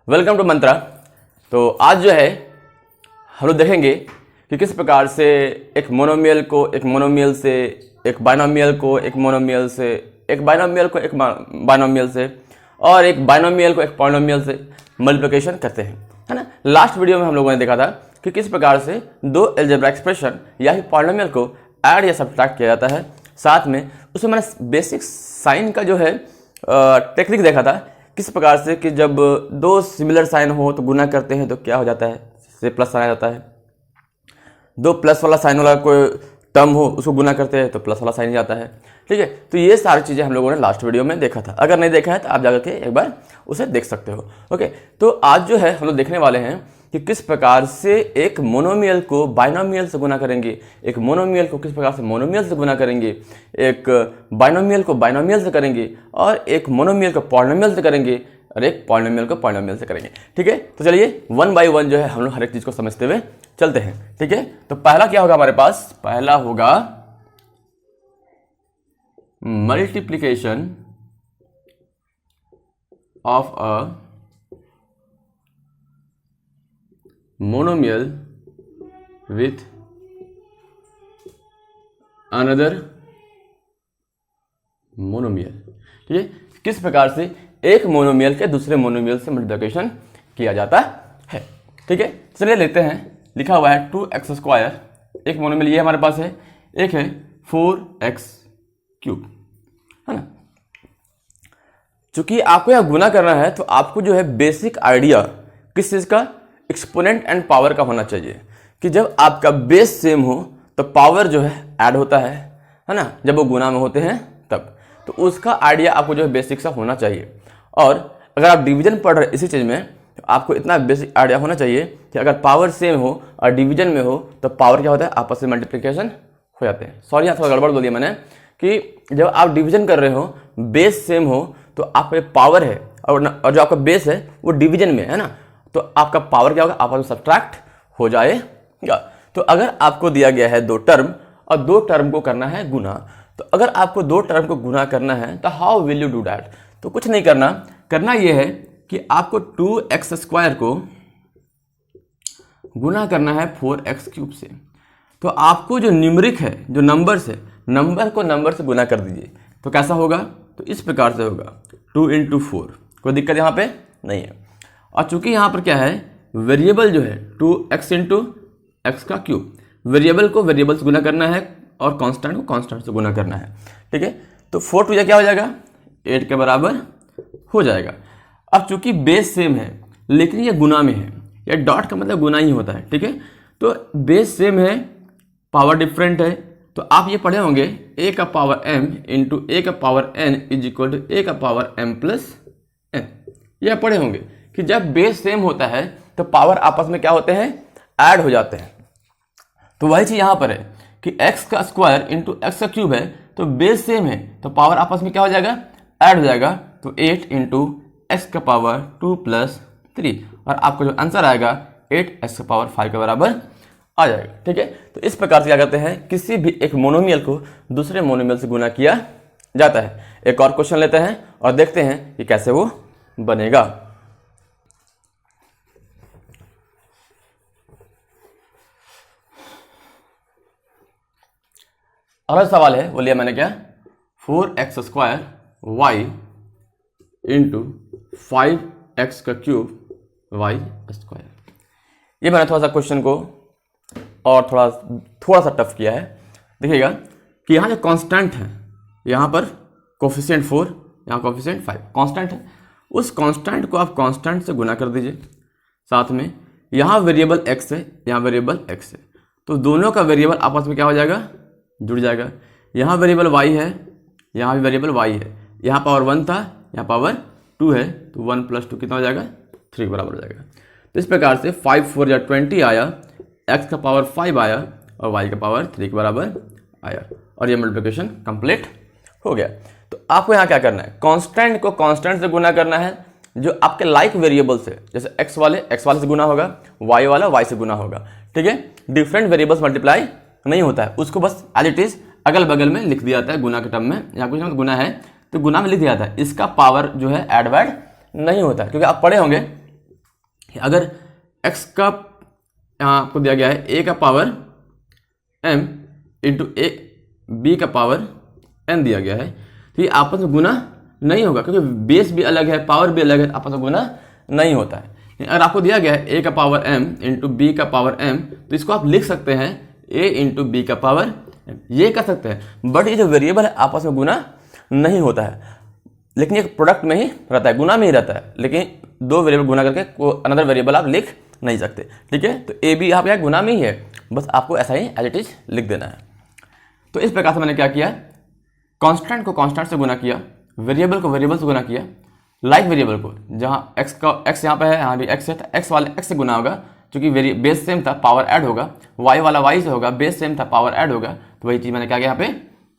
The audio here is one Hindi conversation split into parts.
वेलकम टू मंत्रा। तो आज जो है हम लोग देखेंगे कि किस प्रकार से एक मोनोमियल को एक मोनोमियल से, एक बाइनोमियल को एक मोनोमियल से, एक बाइनोमियल को एक बाइनोमियल से और एक बाइनोमियल को एक पॉलिनोमियल से मल्टीप्लिकेशन करते हैं, है ना। लास्ट वीडियो में हम लोगों ने देखा था कि किस प्रकार से दो अलजेब्रा एक्सप्रेशन या फिर पॉलिनोमियल को ऐड या सब्ट्रैक्ट किया जाता है। साथ में उसमें मैंने बेसिक साइन का जो है टेक्निक देखा था, किस प्रकार से कि जब दो सिमिलर साइन हो तो गुना करते हैं तो क्या हो जाता है, से प्लस साइन आ जाता है। दो प्लस वाला साइन वाला कोई टर्म हो उसको गुना करते हैं तो प्लस वाला साइन जाता है। ठीक है, तो ये सारी चीज़ें हम लोगों ने लास्ट वीडियो में देखा था। अगर नहीं देखा है तो आप जाकर के एक बार उसे देख सकते हो। ओके, तो आज जो है हम लोग देखने वाले हैं कि किस प्रकार से एक मोनोमियल को बाइनोमियल से गुना करेंगे, एक मोनोमियल को किस प्रकार से मोनोमियल से गुना करेंगे, एक बाइनोमियल को बाइनोमियल से करेंगे और एक मोनोमियल को पॉलिनोमियल से करेंगे और एक पॉलिनोमियल को पॉलिनोमियल से करेंगे। ठीक है, तो चलिए वन बाय वन जो है हम लोग हर एक चीज़ को समझते हुए चलते हैं। ठीक है, तो पहला क्या होगा हमारे पास, पहला होगा multiplication of a monomial with another monomial. ठीक है, किस प्रकार से एक मोनोमियल के दूसरे मोनोमियल से मल्टीप्लिकेशन किया जाता है। ठीक है, चलिए लेते हैं। लिखा हुआ है 2x², एक मोनोमियल ये हमारे पास है, एक है 4x³, है ना। चूंकि आपको यह गुना करना है तो आपको जो है बेसिक आइडिया किस चीज़ का, एक्सपोनेंट एंड पावर का होना चाहिए कि जब आपका बेस सेम हो तो पावर जो है ऐड होता है ना, जब वो गुना में होते हैं तब। तो उसका आइडिया आपको जो है बेसिक सा होना चाहिए। और अगर आप डिवीजन पढ़ रहे इसी चीज़ में तो आपको इतना बेसिक आइडिया होना चाहिए कि अगर पावर सेम हो और डिवीजन में हो तो पावर क्या होता है, आपस में मल्टीप्लिकेशन हो जाते हैं। सॉरी यहाँ थोड़ा गड़बड़ बोल दिया मैंने कि जब आप डिवीजन कर रहे हो, बेस सेम हो तो आपका पावर है और जो आपका बेस है वो डिवीजन में है ना, तो आपका पावर क्या होगा, आपस में सब्ट्रैक्ट हो जाएगा। तो अगर आपको दिया गया है दो टर्म और दो टर्म को करना है गुना, तो अगर आपको दो टर्म को गुना करना है तो how will you do that. तो कुछ नहीं करना ये है कि आपको 2x² को गुना करना है 4x³ से। तो आपको जो न्यूमरिक है, जो नंबर्स है, नंबर को नंबर से गुना कर दीजिए। तो कैसा होगा, तो इस प्रकार से होगा 2 × 4, कोई दिक्कत यहाँ पे नहीं है। और चूंकि यहाँ पर क्या है, वेरिएबल जो है 2x × x³, वेरिएबल को वेरिएबल से गुना करना है और कांस्टेंट को कांस्टेंट से गुना करना है। ठीक है, तो 4 2 क्या हो जाएगा, 8 के बराबर हो जाएगा। अब चूंकि बेस सेम है लेकिन ये गुना में है, या डॉट का मतलब गुना ही होता है। ठीक है, तो बेस सेम है, पावर डिफरेंट है, तो आप ये पढ़े होंगे a का पावर m इंटू a का power n is equal to a का पावर m प्लस n। ये पढ़े होंगे कि जब बेस सेम होता है तो पावर आपस में क्या होते हैं, ऐड हो जाते हैं। तो वही चीज़ यहाँ पर है कि x² इंटू x³ है, तो बेस सेम है तो पावर आपस में क्या हो जाएगा, ऐड हो जाएगा। तो 8 इंटू x का पावर 2 प्लस 3 और आपको जो आंसर आएगा 8x का पावर 5 के बराबर आ जाएगा। ठीक है, तो इस प्रकार से क्या करते हैं, किसी भी एक मोनोमियल को दूसरे मोनोमियल से गुना किया जाता है। एक और क्वेश्चन लेते हैं और देखते हैं कि कैसे वो बनेगा। अगला सवाल है, वो लिया मैंने क्या, 4x² y into 5x³ y²। ये मैंने थोड़ा सा क्वेश्चन को और थोड़ा सा टफ किया है। देखिएगा कि यहाँ जो कांस्टेंट है, यहाँ पर कोफिशिएंट 4, यहाँ कोफिशिएंट 5 कांस्टेंट है, उस कांस्टेंट को आप कांस्टेंट से गुना कर दीजिए। साथ में यहाँ वेरिएबल x है, यहाँ वेरिएबल x है, तो दोनों का वेरिएबल आपस में क्या हो जाएगा, जुड़ जाएगा। यहाँ वेरिएबल y है, यहाँ भी वेरिएबल y है, यहाँ पावर 1 था, यहाँ पावर 2 है, तो 1 + 2 कितना हो जाएगा, 3 के बराबर हो जाएगा। तो इस प्रकार से 5 4 = 20 आया, x का पावर 5 आया और y का पावर 3 के बराबर आया और ये मल्टीप्लिकेशन कंप्लीट हो गया। तो आपको यहाँ क्या करना है, कांस्टेंट को कांस्टेंट से गुना करना है, जो आपके लाइक वेरिएबल से, जैसे x वाले से गुना होगा, y वाला y से गुना होगा। ठीक है, डिफरेंट वेरिएबल्स मल्टीप्लाई नहीं होता है, उसको बस एज इट इज अगल बगल में लिख दिया जाता है गुना के टर्म में, या कुछ मतलब गुना है तो गुना में लिख दिया जाता है। इसका पावर जो है ऐड वैड नहीं होता है, क्योंकि आप पढ़े होंगे अगर x का यहाँ आपको दिया गया है a का power m into a b का पावर n दिया गया है, तो ये आपस में गुना नहीं होगा क्योंकि बेस भी अलग है, पावर भी अलग है, आपस में गुना नहीं होता है। अगर आपको दिया गया है a का पावर m इंटू b का पावर m, तो इसको आप लिख सकते हैं a इंटू b का पावर m, ये कर सकते हैं। बट ये जो वेरिएबल है आपस में गुना नहीं होता है, लेकिन ये प्रोडक्ट में ही रहता है, गुना में ही रहता है। लेकिन दो वेरिएबल गुना करके अनदर वेरिएबल आप लिख नहीं सकते, ठीक है। तो ए बी यहाँ पे गुना में ही है, बस आपको ऐसा ही एज इट इज लिख देना है। तो इस प्रकार से मैंने क्या किया, कांस्टेंट को कांस्टेंट से गुना किया, वेरिएबल को वेरिएबल से गुना किया, लाइक वेरिएबल को जहाँ x का x यहाँ पे है, यहाँ भी x है, तो x वाले x से गुना होगा, क्योंकि बेस सेम था, पावर ऐड होगा, y वाला y से होगा, बेस सेम था, पावर ऐड होगा। तो वही चीज़ मैंने क्या किया यहाँ पे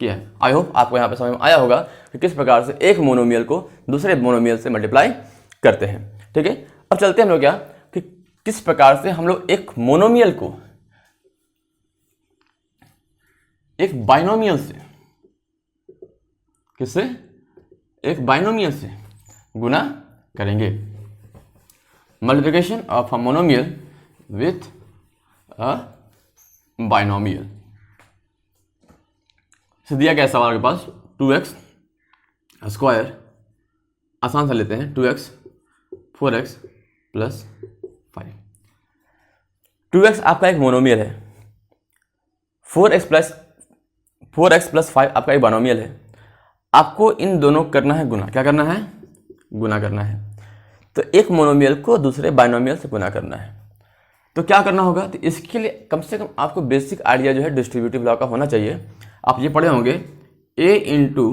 किया है। आई होप आपको यहाँ पे समझ में आया होगा कि किस प्रकार से एक मोनोमियल को दूसरे मोनोमियल से मल्टीप्लाई करते हैं, ठीक है। अब चलते हैं हम लोग क्या कि किस प्रकार से हम लोग एक मोनोमियल को एक बाइनोमियल से, किससे, एक बाइनोमियल से गुना करेंगे। Multiplication of a monomial with a binomial से दिया गया सवाल के पास 2x स्क्वायर, आसान से लेते हैं 2x 4x प्लस 5। 2x आपका एक मोनोमियल है, 4x प्लस 5 आपका एक बाइनोमियल है। आपको इन दोनों करना है गुना, क्या करना है, गुना करना है। तो एक मोनोमियल को दूसरे बाइनोमियल से गुना करना है, तो क्या करना होगा, तो इसके लिए कम से कम आपको बेसिक आइडिया जो है डिस्ट्रीब्यूटिव लॉ का होना चाहिए। आप ये पढ़े होंगे a into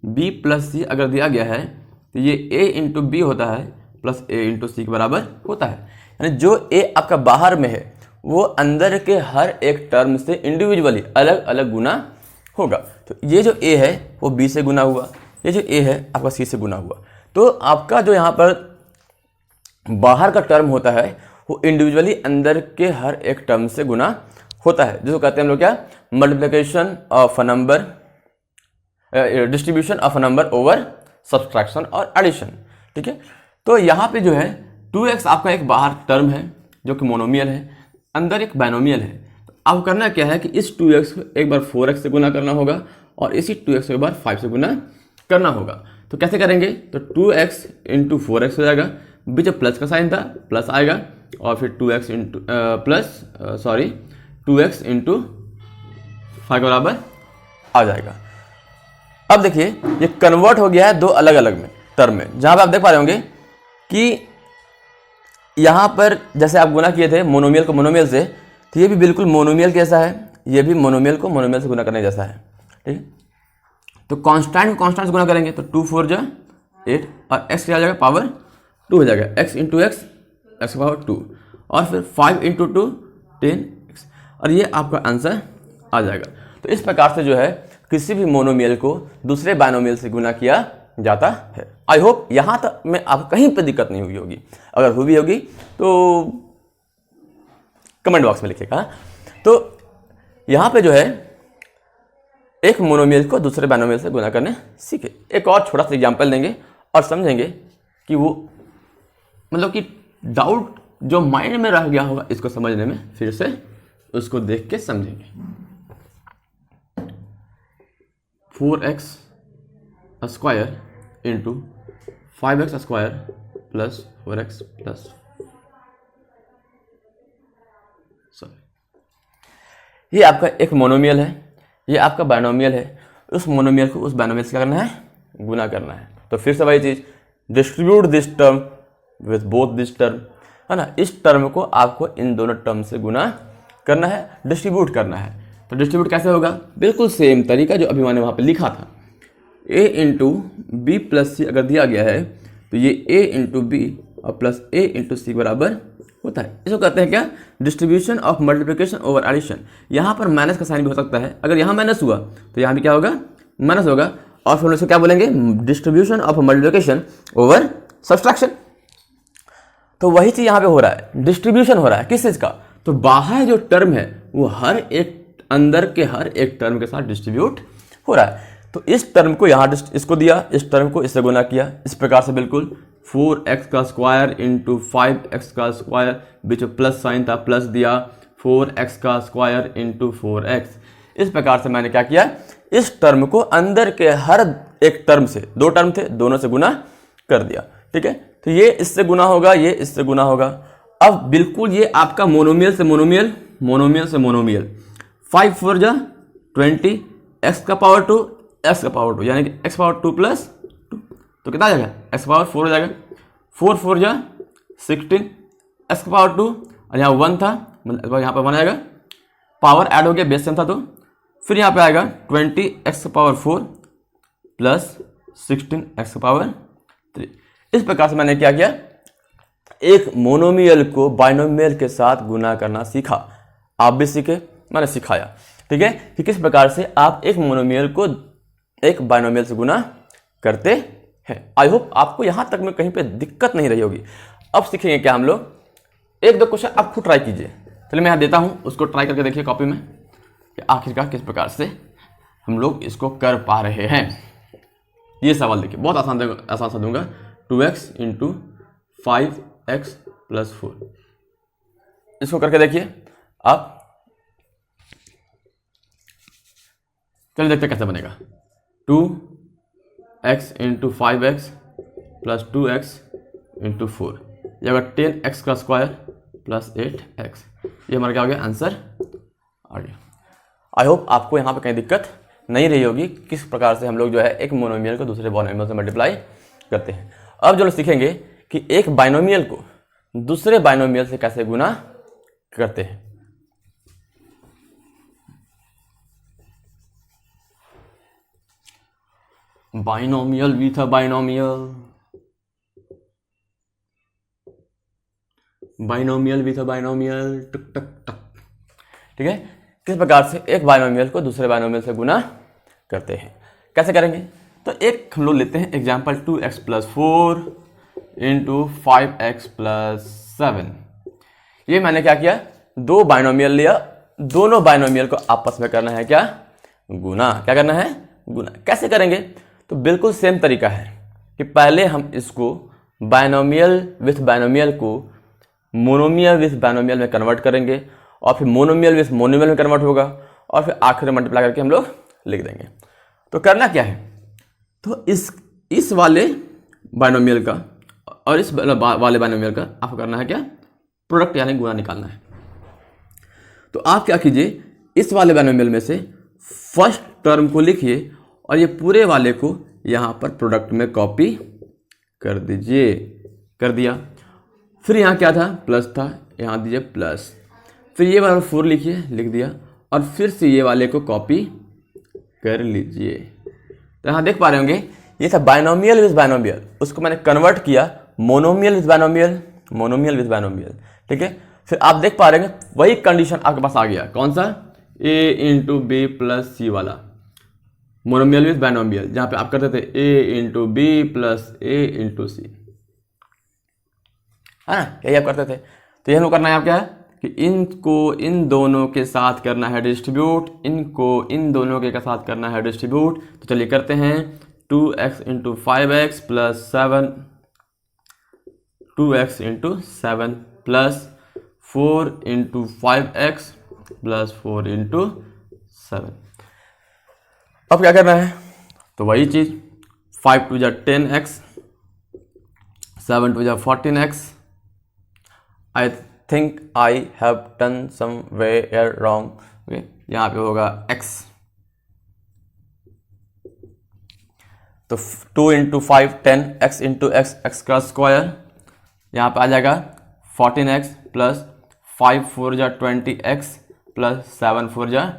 B plus C अगर दिया गया है तो ये a इंटू बी होता है प्लस a इंटू सी के बराबर होता है। यानी जो a आपका बाहर में है वो अंदर के हर एक टर्म से इंडिविजुअली अलग अलग गुना होगा। तो ये जो a है वो b से गुना हुआ, ये जो a है आपका c से गुना हुआ। तो आपका जो यहाँ पर बाहर का टर्म होता है वो इंडिविजुअली अंदर के हर एक टर्म से गुना होता है, जिसको कहते हैं हम लोग क्या, multiplication of a number, distribution of a number over subtraction और एडिशन, ठीक है। तो यहाँ पे जो है 2x आपका एक बाहर टर्म है जो कि मोनोमियल है, अंदर एक बाइनोमियल है। तो अब करना क्या है कि इस 2x को एक बार 4x से गुना करना होगा और इसी 2x को एक बार 5 से गुना करना होगा। तो कैसे करेंगे, तो 2x इंटू 4x हो जाएगा, बीच में प्लस का साइन था, प्लस आएगा, और फिर 2x into plus 2x into 5 के बराबर आ जाएगा। अब देखिए ये कन्वर्ट हो गया है दो अलग अलग में टर्म में, जहां पे आप देख पा रहे होंगे कि यहां पर जैसे आप गुना किए थे मोनोमियल को मोनोमियल से, तो ये भी बिल्कुल मोनोमियल कैसा है, ये भी मोनोमियल को मोनोमियल से गुना करने जैसा है, ठीक है। तो कांस्टेंट को कांस्टेंट से गुना करेंगे तो 2 4 जा 8 और x क्या आ जाएगा, पावर 2 हो जाएगा, x into x x power 2, और फिर 5 इंटू 2 10x, और ये आपका आंसर आ जाएगा। तो इस प्रकार से जो है किसी भी मोनोमियल को दूसरे बाइनोमियल से गुना किया जाता है। आई होप यहाँ तक में आपको कहीं पर दिक्कत नहीं हुई होगी, अगर हुई होगी तो कमेंट बॉक्स में लिखिएगा। तो यहाँ पे जो है एक मोनोमियल को दूसरे बाइनोमियल से गुना करने सीखे। एक और छोटा सा एग्जाम्पल देंगे और समझेंगे कि वो मतलब कि डाउट जो माइंड में रह गया होगा इसको समझने में फिर से उसको देख के समझेंगे। 4x square into 5x square plus 4x plus ये आपका एक मोनोमियल है, ये आपका बाइनोमियल है। उस मोनोमियल को उस बाइनोमियल से क्या करना है, गुना करना है। तो फिर से वही चीज, distribute this term with both this term, है ना। इस टर्म को आपको इन दोनों टर्म से गुना करना है, डिस्ट्रीब्यूट करना है। तो डिस्ट्रीब्यूट कैसे होगा, बिल्कुल सेम तरीका जो अभी मैंने वहां पे लिखा था। a into B plus C अगर दिया गया है तो ये a इंटू बी और प्लस a इंटू सी बराबर होता है। इसको कहते हैं क्या, distribution of multiplication over addition. यहाँ पर माइनस का साइन भी हो सकता है, अगर यहाँ माइनस हुआ तो यहाँ भी क्या होगा, माइनस होगा, और फिर उसको क्या बोलेंगे, distribution of multiplication over subtraction. तो वही चीज यहाँ पे हो रहा है, डिस्ट्रीब्यूशन हो रहा है किस चीज का, तो बाहर जो टर्म है वो हर एक अंदर के हर एक टर्म के साथ डिस्ट्रीब्यूट हो रहा है। तो इस टर्म को यहाँ इसको दिया, इस टर्म को इससे गुना किया, इस प्रकार से बिल्कुल 4x का स्क्वायर इंटू 5x का स्क्वायर, बीच में प्लस साइन था, प्लस दिया, 4x का स्क्वायर इंटू 4x। इस प्रकार से मैंने क्या किया, इस टर्म को अंदर के हर एक टर्म से, दो टर्म थे दोनों से गुना कर दिया। ठीक है, तो ये इससे गुना होगा, ये इससे गुना होगा। अब बिल्कुल ये आपका मोनोमियल से मोनोमियल, मोनोमियल से मोनोमियल, 5 4 जा 20, x का पावर 2, x का पावर 2, यानी कि x पावर 2 प्लस 2, तो कितना आ जाएगा, x पावर 4 हो जाएगा। 4 4 जा 16, x का पावर 2, और यहाँ 1 था, मतलब यहाँ पर 1 आएगा, पावर ऐड हो गया, बेस सेम था, तो फिर यहाँ पे आएगा 20 x का पावर 4 प्लस 16 x का पावर 3। इस प्रकार से मैंने क्या किया, एक मोनोमियल को बाइनोमियल के साथ गुना करना सीखा। आप भी सीखे, मैंने सिखाया। ठीक है, कि किस प्रकार से आप एक मोनोमियल को एक बाइनोमियल से गुना करते हैं। आई होप आपको यहां तक में कहीं पे दिक्कत नहीं रही होगी। अब सीखेंगे क्या हम लोग, एक दो क्वेश्चन आप खुद ट्राई कीजिए। चलिए मैं यहाँ देता हूं, उसको ट्राई करके देखिए कॉपी में कि आखिरकार किस प्रकार से हम लोग इसको कर पा रहे हैं। ये सवाल देखिए, बहुत आसान सा दूंगा, 2x इंटू 5x प्लस 4। इसको करके देखिए आप, चलिए देखते कैसे बनेगा। 2x into 5x plus 2x into 4, ये अगर 10x का स्क्वायर प्लस 8x, ये हमारा क्या हो गया, आंसर आ गया। आई होप आपको यहाँ पे कहीं दिक्कत नहीं रही होगी किस प्रकार से हम लोग जो है एक मोनोमियल को दूसरे बाइनोमियल से मल्टीप्लाई करते हैं। अब जो लोग सीखेंगे कि एक बाइनोमियल को दूसरे बाइनोमियल से कैसे गुना करते हैं। Binomial with a binomial, binomial with a binomial, टक टक टक। ठीक है, किस प्रकार से एक बाइनोमियल को दूसरे बाइनोमियल से गुना करते हैं, कैसे करेंगे। तो एक हम लोग लेते हैं example, 2x plus 4 into 5x plus 7। ये मैंने क्या किया, दो बाइनोमियल लिया, दोनों बाइनोमियल को आपस में करना है क्या, गुना। क्या करना है, गुना। कैसे करेंगे, तो बिल्कुल सेम तरीका है कि पहले हम इसको बाइनोमियल विथ बाइनोमियल को मोनोमियल विथ बाइनोमियल में कन्वर्ट करेंगे, और फिर मोनोमियल विथ मोनोमियल में कन्वर्ट होगा, और फिर आखिर में मल्टीप्लाई करके हम लोग लिख देंगे। तो करना क्या है, तो इस वाले बाइनोमियल का और इस वाले बाइनोमियल का आपको करना है क्या, प्रोडक्ट यानी गुना निकालना है। तो आप क्या कीजिए, इस वाले बाइनोमियल में से फर्स्ट टर्म को लिखिए और ये पूरे वाले को यहाँ पर प्रोडक्ट में कॉपी कर दीजिए। कर दिया, फिर यहाँ क्या था, प्लस था, यहाँ दीजिए प्लस, फिर ये वाला 4 लिखिए, लिख दिया, और फिर से ये वाले को कॉपी कर लीजिए। तो यहाँ देख पा रहे होंगे, ये था बाइनोमियल विथ बाइनोमियल, उसको मैंने कन्वर्ट किया monomial with binomial, monomial with binomial. ठीक है, फिर आप देख पा रहे हैं वही कंडीशन आपके पास आ गया, कौन सा, a इंटू बी प्लस सी वाला, मोनोमियल विथ बाइनोमियल, जहाँ पे आप करते थे a into B plus a into C, है ना, यही आप करते थे। तो ये हम लोग करना है आप क्या है कि इनको इन दोनों के साथ करना है डिस्ट्रीब्यूट, इनको इन दोनों के साथ करना है डिस्ट्रीब्यूट। तो चलिए करते हैं, 2x into 5x plus 7, 2x into 7 plus 4 into 5x plus 4 into 7। अब क्या करना है, तो वही चीज, 5 2 जा 10x, 7 2 जा 14x। I think I have done somewhere wrong। okay? यहाँ पे होगा x, तो 2 into 5 10, x into x, x का स्क्वायर, यहाँ पे आ जाएगा 14x प्लस 5 4 जा 20x प्लस 7 4 जा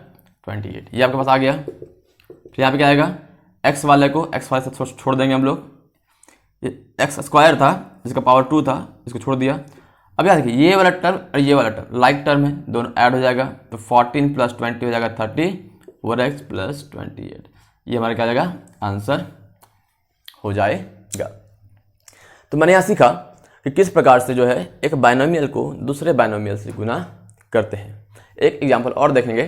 28। ये आपके पास आ गया। फिर यहाँ पे क्या आएगा, x वाले को x वाले से छोड़ देंगे हम लोग, ये x स्क्वायर था जिसका पावर 2 था, इसको छोड़ दिया। अब याद देखिए, ये वाला टर्म और ये वाला टर्म लाइक टर्म है, दोनों ऐड हो जाएगा, तो 14 प्लस 20 हो जाएगा 34x प्लस 28। ये हमारा क्या हो जाएगा, आंसर हो जाएगा। तो मैंने यहाँ सीखा कि किस प्रकार से जो है एक बाइनोमियल को दूसरे बाइनोमियल से गुना करते हैं। एक एग्जाम्पल और देखेंगे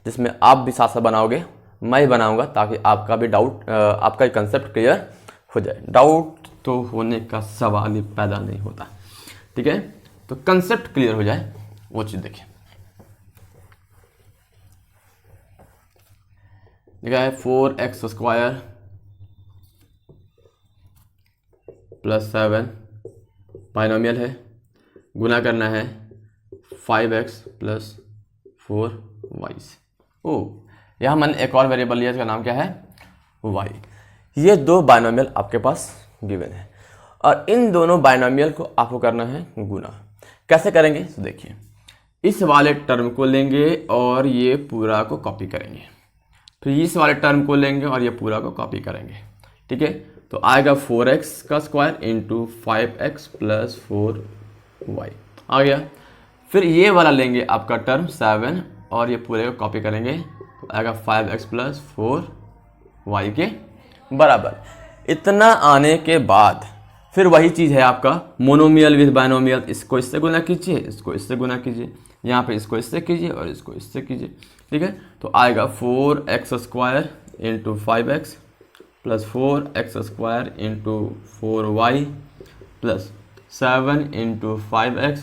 जिसमें आप भी साथ साथ बनाओगे, मैं ही बनाऊंगा ताकि आपका भी डाउट, आपका कंसेप्ट क्लियर हो जाए। डाउट तो होने का सवाल ही पैदा नहीं होता, ठीक है। तो कंसेप्ट क्लियर हो जाए वो चीज़ देखिए। देखा है 4x² प्लस 7 बाइनोमियल है, गुना करना है 5x प्लस 4y से। यहाँ मैंने एक और वेरिएबल लिया, इसका नाम क्या है, y। ये दो बाइनोमियल आपके पास गिवन है और इन दोनों बाइनोमियल को आपको करना है गुना। कैसे करेंगे तो देखिए, इस वाले टर्म को लेंगे और ये पूरा को कॉपी करेंगे, तो इस वाले टर्म को लेंगे और ये पूरा को कॉपी करेंगे, ठीक है। तो आएगा 4x² into 5x plus 4y आ गया। फिर ये वाला लेंगे आपका टर्म 7 और ये पूरे को कॉपी करेंगे, तो आएगा 5x प्लस 4y के बराबर। इतना आने के बाद फिर वही चीज़ है आपका मोनोमियल विद बाइनोमियल, इसको इससे गुना कीजिए, इसको इससे गुना कीजिए, यहाँ पे इसको इससे कीजिए और इसको इससे कीजिए, ठीक है। तो आएगा 4x² into 5x plus 4x² into 4y plus 7 into 5x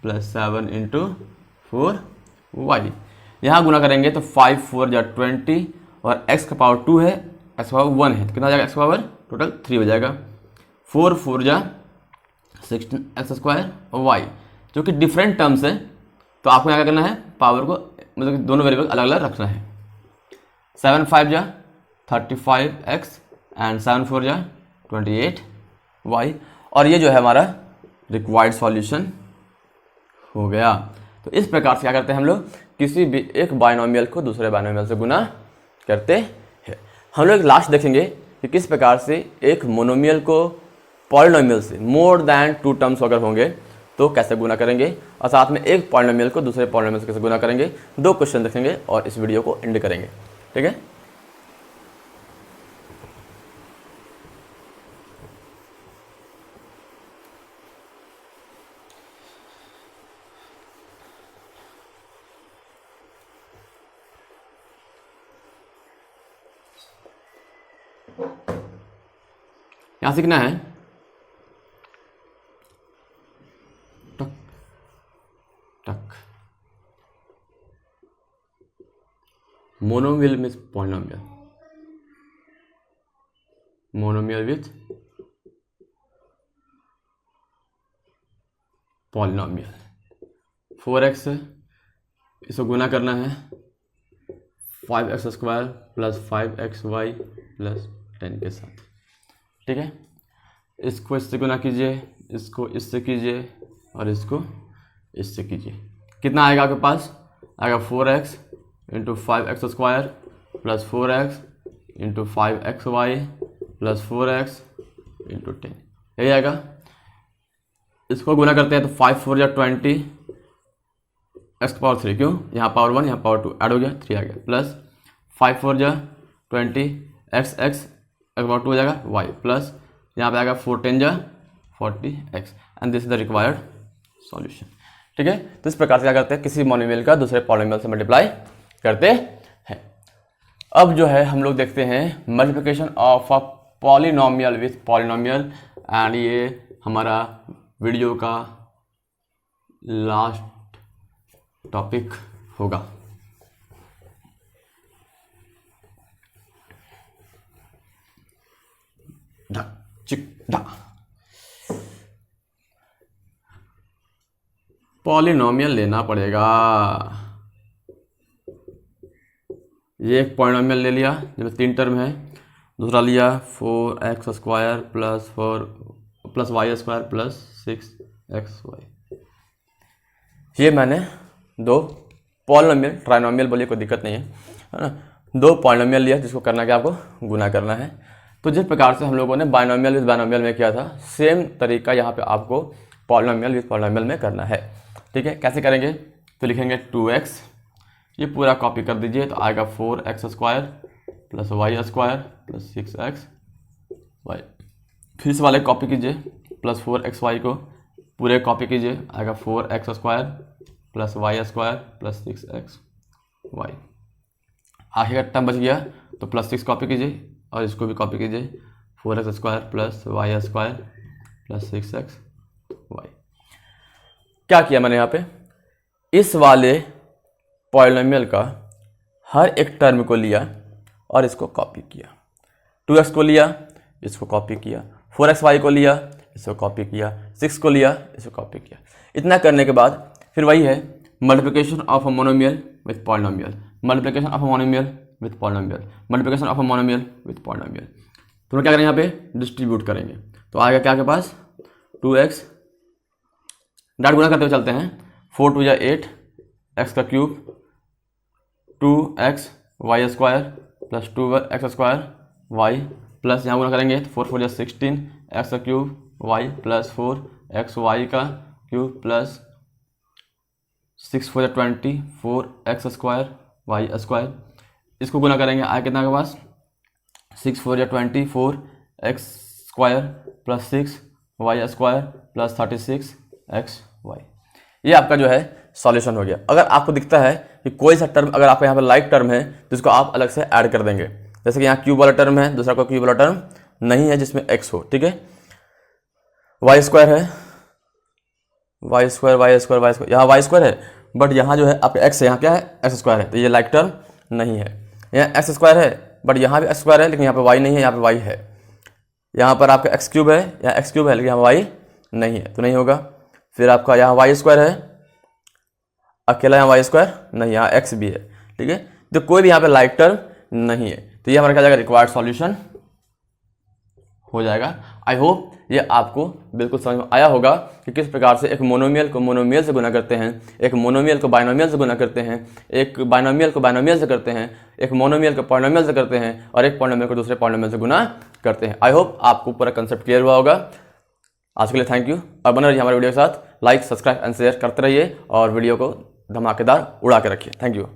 plus 7 into 4y। यहाँ गुना करेंगे तो 5 4 जा 20 और x का पावर 2 है, x का पावर 1 है, तो कितना हो जाएगा, x का पावर टोटल 3 हो जाएगा। 4 4 जा 16x² और y जो कि डिफरेंट टर्म्स है, तो आपको यहाँ क्या करना है, पावर को मतलब कि दोनों वेरिएबल अलग अलग रखना है। 7 5 जा 35x एंड 7 4 जा 28y, और ये जो है हमारा रिक्वायर्ड सॉल्यूशन हो गया। तो इस प्रकार से क्या करते हैं हम लोग, किसी भी एक बाइनोमियल को दूसरे बाइनोमियल से गुना करते हैं। हम लोग लास्ट देखेंगे कि किस प्रकार से एक मोनोमियल को पॉलिनोमियल से मोर देन 2 टर्म्स अगर होंगे तो कैसे गुना करेंगे, और साथ में एक पॉलिनोमियल को दूसरे पॉलिनोमियल से कैसे गुना करेंगे। 2 क्वेश्चन देखेंगे और इस वीडियो को एंड करेंगे, ठीक है। यहां सीखना है टक टक, monomial means polynomial, monomial with polynomial. 4x है, इसको गुना करना है 5x² प्लस 5xy प्लस 10 के साथ, ठीक है। इसको इससे गुना कीजिए, इसको इससे कीजिए और इसको इससे कीजिए। कितना आएगा आपके पास, आएगा 4x into 5x² plus 4x into 5xy plus 4x into 10, यही आएगा। इसको गुना करते हैं तो 5 4 जा 20, x का पावर 3, क्यों, यहाँ पावर 1 यहाँ पावर 2 ऐड हो गया, 3 आ गया, प्लस 5 4 जा 20 x पावर 2 हो जाएगा y प्लस यहाँ पे आएगा 4 10 जा 40x and this is the required solution, ठीक है। तो इस प्रकार से क्या करते हैं, किसी मोनोमियल का दूसरे पॉलिनोमियल से मल्टीप्लाई करते हैं। अब जो है हम लोग देखते हैं multiplication of a polynomial with polynomial, and ये हमारा वीडियो का लास्ट टॉपिक होगा। पॉलिनोमियल लेना पड़ेगा। ये एक पॉलिनोमियल ले लिया जिसमें 3 टर्म है, दूसरा लिया 4x² plus 4 plus y² plus 6xy। ये मैंने 2 पॉलिनोमियल, ट्राइनोमियल बोलिए कोई दिक्कत नहीं है ना, 2 पॉलिनोमियल लिया जिसको करना क्या, आपको गुना करना है। तो जिस प्रकार से हम लोगों ने बाइनोमियल विद बाइनोमियल में किया था, सेम तरीका यहाँ पे आपको पॉलिनोमियल विद पॉलिनोमियल में करना है, ठीक है। कैसे करेंगे, तो लिखेंगे 2x, ये पूरा कॉपी कर दीजिए, तो आएगा 4x² plus y² plus 6xy। फिर इस वाले कॉपी कीजिए, प्लस 4xy को पूरे कॉपी कीजिए, आएगा 4x² plus y² plus 6xy। आखिर का टर्म बच गया तो +6 कॉपी कीजिए और इसको भी कॉपी कीजिए, 4x² + y² + 6xy। क्या किया मैंने यहाँ पे, इस वाले पॉलिनोमियल का हर एक टर्म को लिया और इसको कॉपी किया। 2x को लिया, इसको कॉपी किया, 4xy को लिया, इसको कॉपी किया, 6 को लिया, इसको कॉपी किया। इतना करने के बाद फिर वही है multiplication of a monomial with polynomial, multiplication of a monomial with polynomial, multiplication of a monomial with polynomial. तो हम क्या करेंगे, यहाँ पे डिस्ट्रीब्यूट करेंगे। तो आएगा क्या के पास 2x, डाट गुना करते हुए चलते हैं, 4 × 2 = 8, x³ 2x y² + 2x² y plus यहाँ गुना करेंगे तो 4 × 4 = 16, x³ y + 4xy³ plus 6 × 4 = 20, 4x² y²। इसको गुना करेंगे आए कितना के पास 6 × 4 = 20, 4x² + 6y² + 36xy। ये आपका जो है सॉल्यूशन हो गया। अगर आपको दिखता है कि कोई सा टर्म अगर आपका यहाँ पे लाइक टर्म है तो इसको आप अलग से ऐड कर देंगे। जैसे कि यहाँ क्यूब वाला टर्म है, दूसरा कोई क्यूब वाला टर्म नहीं है जिसमें x हो, ठीक है। y² है, y², यहाँ y² है, बट यहाँ जो है आपका x है, यहाँ क्या है x² है, तो ये लाइक टर्म नहीं है। यहाँ x² है बट यहाँ भी x² है लेकिन यहाँ पे y नहीं है, यहाँ पे y है। यहाँ पर आपका x³ है, यहाँ x³ है लेकिन यहाँ y नहीं है, तो नहीं होगा। फिर आपका यहाँ y² है, अकेला यहाँ y² नहीं, यहाँ x भी है, ठीक है। तो कोई भी यहाँ पे लाइक टर्म नहीं है, तो ये हमारा क्या जाएगा रिक्वायर्ड सॉल्यूशन हो जाएगा। आई होप ये आपको बिल्कुल समझ में आया होगा कि किस प्रकार से एक मोनोमियल को मोनोमियल से गुना करते हैं, एक मोनोमियल को बाइनोमियल से गुना करते हैं, एक बाइनोमियल को बाइनोमियल से करते हैं, एक मोनोमियल को पॉलिनोमियल से करते हैं और एक पॉलिनोमियल को दूसरे पॉलिनोमियल से गुना करते हैं। आई होप आपको पूरा कंसेप्ट क्लियर हुआ होगा। आज के लिए थैंक यू और बने रहिए हमारे वीडियो के साथ। लाइक, सब्सक्राइब एंड शेयर करते रहिए और वीडियो को धमाकेदार उड़ा के रखिए। Thank you.